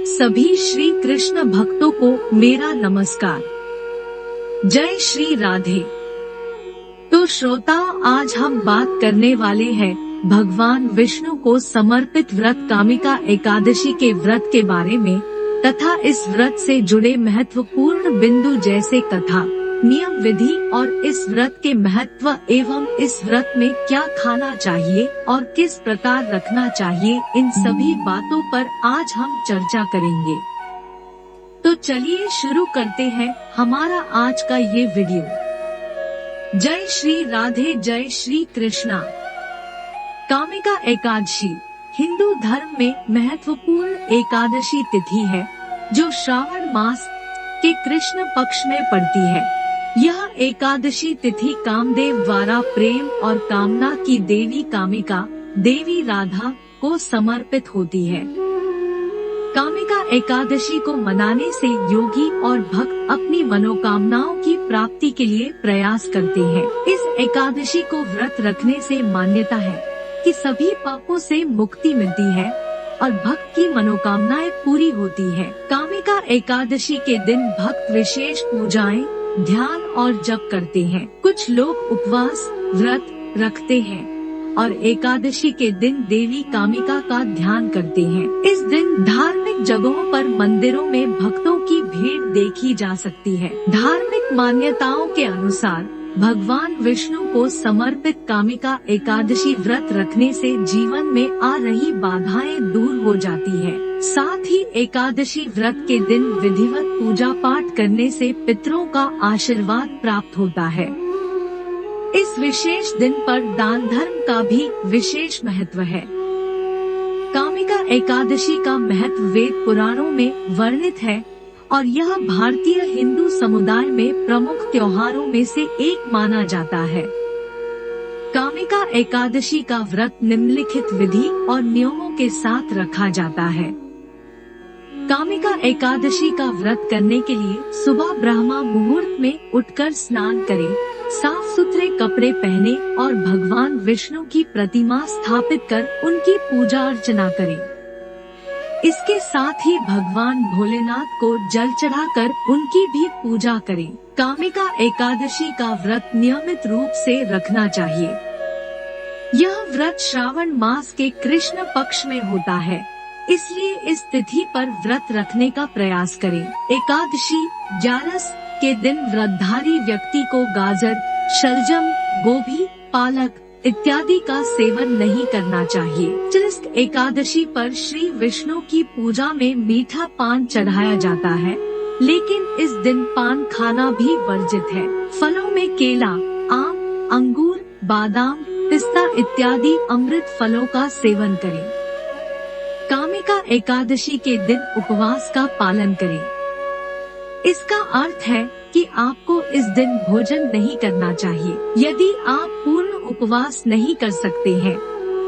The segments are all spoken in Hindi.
सभी श्री कृष्ण भक्तों को मेरा नमस्कार। जय श्री राधे। तो श्रोता, आज हम बात करने वाले हैं भगवान विष्णु को समर्पित व्रत कामिका एकादशी के व्रत के बारे में तथा इस व्रत से जुड़े महत्वपूर्ण बिंदु जैसे कथा, नियम, विधि और इस व्रत के महत्व एवं इस व्रत में क्या खाना चाहिए और किस प्रकार रखना चाहिए, इन सभी बातों पर आज हम चर्चा करेंगे। तो चलिए शुरू करते हैं हमारा आज का ये वीडियो। जय श्री राधे, जय श्री कृष्णा। कामिका एकादशी हिंदू धर्म में महत्वपूर्ण एकादशी तिथि है जो श्रावण मास के कृष्ण पक्ष में पड़ती है। यह एकादशी तिथि कामदेव द्वारा प्रेम और कामना की देवी कामिका, देवी राधा को समर्पित होती है। कामिका एकादशी को मनाने से योगी और भक्त अपनी मनोकामनाओं की प्राप्ति के लिए प्रयास करते हैं। इस एकादशी को व्रत रखने से मान्यता है कि सभी पापों से मुक्ति मिलती है और भक्त की मनोकामनाएं पूरी होती है। कामिका एकादशी के दिन भक्त विशेष पूजाएं, ध्यान और जप करते हैं। कुछ लोग उपवास व्रत रखते हैं और एकादशी के दिन देवी कामिका का ध्यान करते हैं। इस दिन धार्मिक जगहों पर मंदिरों में भक्तों की भीड़ देखी जा सकती है। धार्मिक मान्यताओं के अनुसार भगवान विष्णु को समर्पित कामिका एकादशी व्रत रखने से जीवन में आ रही बाधाएं दूर हो जाती है। साथ ही एकादशी व्रत के दिन विधिवत पूजा पाठ करने से पितरों का आशीर्वाद प्राप्त होता है। इस विशेष दिन पर दान धर्म का भी विशेष महत्व है। कामिका एकादशी का महत्व वेद पुराणों में वर्णित है और यह भारतीय हिंदू समुदाय में प्रमुख त्योहारों में से एक माना जाता है। कामिका एकादशी का व्रत निम्नलिखित विधि और नियमों के साथ रखा जाता है। कामिका एकादशी का व्रत करने के लिए सुबह ब्रह्मा मुहूर्त में उठकर स्नान करें, साफ सुथरे कपड़े पहने और भगवान विष्णु की प्रतिमा स्थापित कर उनकी पूजा अर्चना करें। इसके साथ ही भगवान भोलेनाथ को जल चढ़ाकर उनकी भी पूजा करें। कामिका एकादशी का व्रत नियमित रूप से रखना चाहिए। यह व्रत श्रावण मास के कृष्ण पक्ष में होता है, इसलिए इस तिथि पर व्रत रखने का प्रयास करें। एकादशी ग्यारस के दिन व्रतधारी व्यक्ति को गाजर, शलजम, गोभी, पालक इत्यादि का सेवन नहीं करना चाहिए। चतुर्थ एकादशी पर श्री विष्णु की पूजा में मीठा पान चढ़ाया जाता है, लेकिन इस दिन पान खाना भी वर्जित है। फलों में केला, आम, अंगूर, बादाम, पिस्ता इत्यादि अमृत फलों का सेवन करें। कामिका एकादशी के दिन उपवास का पालन करें। इसका अर्थ है कि आपको इस दिन भोजन नहीं करना चाहिए। यदि आप पूर्ण उपवास नहीं कर सकते हैं,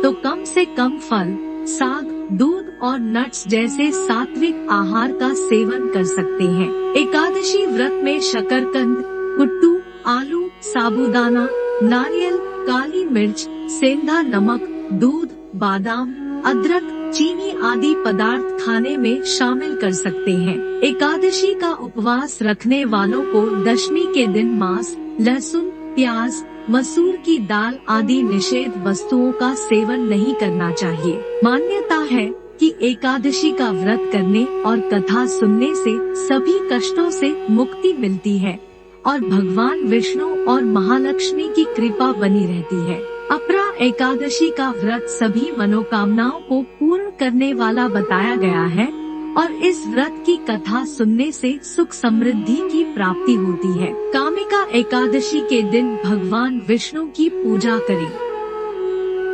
तो कम से कम फल, साग, दूध और नट्स जैसे सात्विक आहार का सेवन कर सकते हैं। एकादशी व्रत में शकरकंद, कुट्टू, आलू, साबूदाना, नारियल, काली मिर्च, सेंधा नमक, दूध, बादाम, अदरक, चीनी आदि पदार्थ खाने में शामिल कर सकते हैं। एकादशी का उपवास रखने वालों को दशमी के दिन मांस, लहसुन, प्याज, मसूर की दाल आदि निषेध वस्तुओं का सेवन नहीं करना चाहिए। मान्यता है कि एकादशी का व्रत करने और कथा सुनने से सभी कष्टों से मुक्ति मिलती है और भगवान विष्णु और महालक्ष्मी की कृपा बनी रहती है। अपरा एकादशी का व्रत सभी मनोकामनाओं को पूर्ण करने वाला बताया गया है और इस व्रत की कथा सुनने से सुख समृद्धि की प्राप्ति होती है। कामिका एकादशी के दिन भगवान विष्णु की पूजा करें।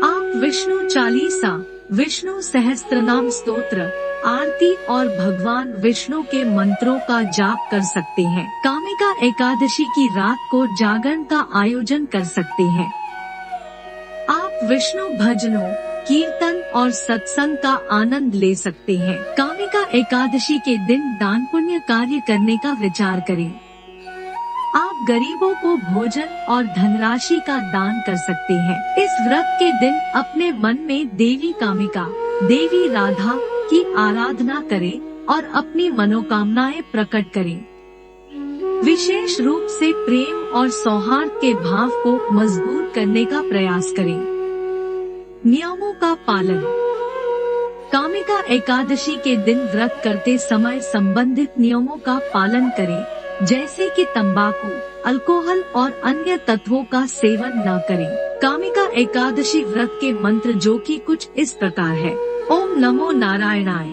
आप विष्णु चालीसा, विष्णु सहस्त्रनाम स्तोत्र, आरती और भगवान विष्णु के मंत्रों का जाप कर सकते हैं। कामिका एकादशी की रात को जागरण का आयोजन कर सकते हैं। आप विष्णु भजनों, कीर्तन और सत्संग का आनंद ले सकते हैं। कामिका एकादशी के दिन दान पुण्य कार्य करने का विचार करें। आप गरीबों को भोजन और धनराशि का दान कर सकते हैं। इस व्रत के दिन अपने मन में देवी कामिका, देवी राधा की आराधना करें और अपनी मनोकामनाएं प्रकट करें। विशेष रूप से प्रेम और सौहार्द के भाव को मजबूत करने का प्रयास करें। नियमों का पालन। कामिका एकादशी के दिन व्रत करते समय संबंधित नियमों का पालन करें, जैसे कि तंबाकू, अल्कोहल और अन्य तत्वों का सेवन न करें। कामिका एकादशी व्रत के मंत्र जो कि कुछ इस प्रकार है। ओम नमो नारायणाय,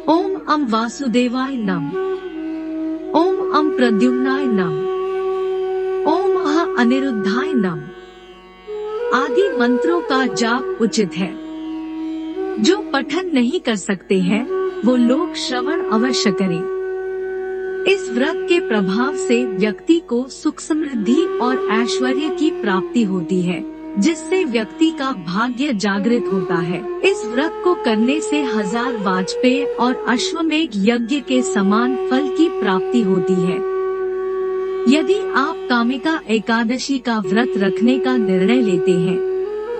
ओम अम वासुदेवाय नम, ओम अम प्रद्युम्नाय नम, ओम अह अनिरुद्धाय नम आदि मंत्रों का जाप उचित है। जो पठन नहीं कर सकते हैं वो लोग श्रवण अवश्य करें। इस व्रत के प्रभाव से व्यक्ति को सुख समृद्धि और ऐश्वर्य की प्राप्ति होती है, जिससे व्यक्ति का भाग्य जागृत होता है। इस व्रत को करने से 1000 वाजपेय और अश्वमेघ यज्ञ के समान फल की प्राप्ति होती है। यदि आप कामिका एकादशी का व्रत रखने का निर्णय लेते हैं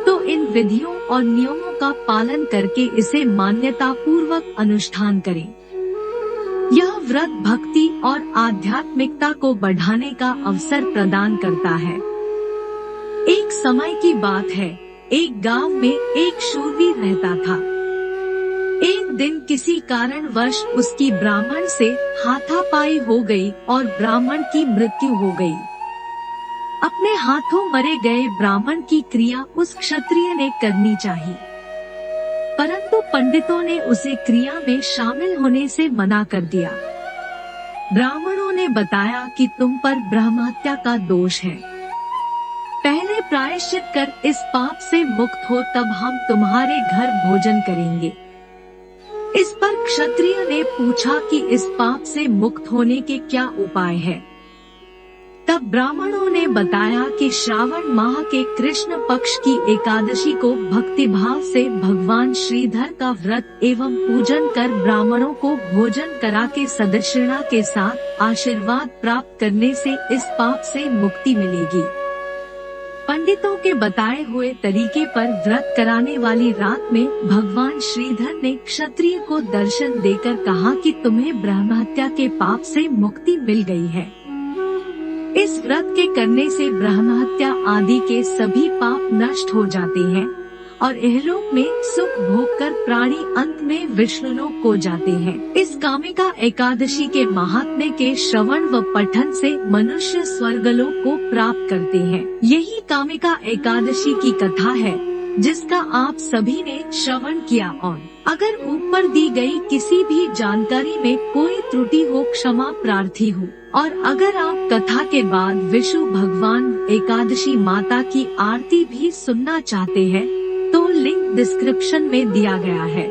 तो इन विधियों और नियमों का पालन करके इसे मान्यता पूर्वक अनुष्ठान करें। यह व्रत भक्ति और आध्यात्मिकता को बढ़ाने का अवसर प्रदान करता है। एक समय की बात है, एक गांव में एक शूरवीर रहता था। एक दिन किसी कारणवश उसकी ब्राह्मण से हाथापाई हो गई और ब्राह्मण की मृत्यु हो गई। अपने हाथों मरे गए ब्राह्मण की क्रिया उस क्षत्रिय ने करनी चाहिए, परंतु पंडितों ने उसे क्रिया में शामिल होने से मना कर दिया। ब्राह्मणों ने बताया कि तुम पर ब्रह्महत्या का दोष है। पहले प्रायश्चित कर इस पाप से मुक्त हो, तब हम तुम्हारे घर भोजन करेंगे। इस पर क्षत्रिय ने पूछा कि इस पाप से मुक्त होने के क्या उपाय है। तब ब्राह्मणों ने बताया कि श्रावण माह के कृष्ण पक्ष की एकादशी को भक्तिभाव से भगवान श्रीधर का व्रत एवं पूजन कर ब्राह्मणों को भोजन करा के सदक्षिणा के साथ आशीर्वाद प्राप्त करने से इस पाप से मुक्ति मिलेगी। पंडितों के बताए हुए तरीके पर व्रत कराने वाली रात में भगवान श्रीधर ने क्षत्रिय को दर्शन देकर कहा कि तुम्हें ब्रह्महत्या के पाप से मुक्ति मिल गई है। इस व्रत के करने से ब्रह्महत्या आदि के सभी पाप नष्ट हो जाते हैं और इहलोक में सुख भोग कर प्राणी अंत में विष्णुलोक को जाते हैं। इस कामिका एकादशी के महात्म्य के श्रवण व पठन से मनुष्य स्वर्गलोक को प्राप्त करते हैं। यही कामिका एकादशी की कथा है जिसका आप सभी ने श्रवण किया। और अगर ऊपर दी गई किसी भी जानकारी में कोई त्रुटि हो, क्षमा प्रार्थी हूँ। और अगर आप कथा के बाद विष्णु भगवान एकादशी माता की आरती भी सुनना चाहते हैं तो लिंक डिस्क्रिप्शन में दिया गया है।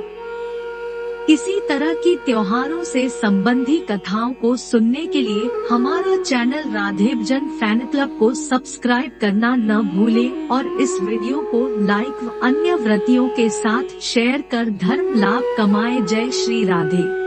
इसी तरह की त्योहारों से संबंधी कथाओं को सुनने के लिए हमारा चैनल राधेभजन फैन क्लब को सब्सक्राइब करना न भूलें और इस वीडियो को लाइक व अन्य व्रतियों के साथ शेयर कर धर्म लाभ कमाएं। जय श्री राधे।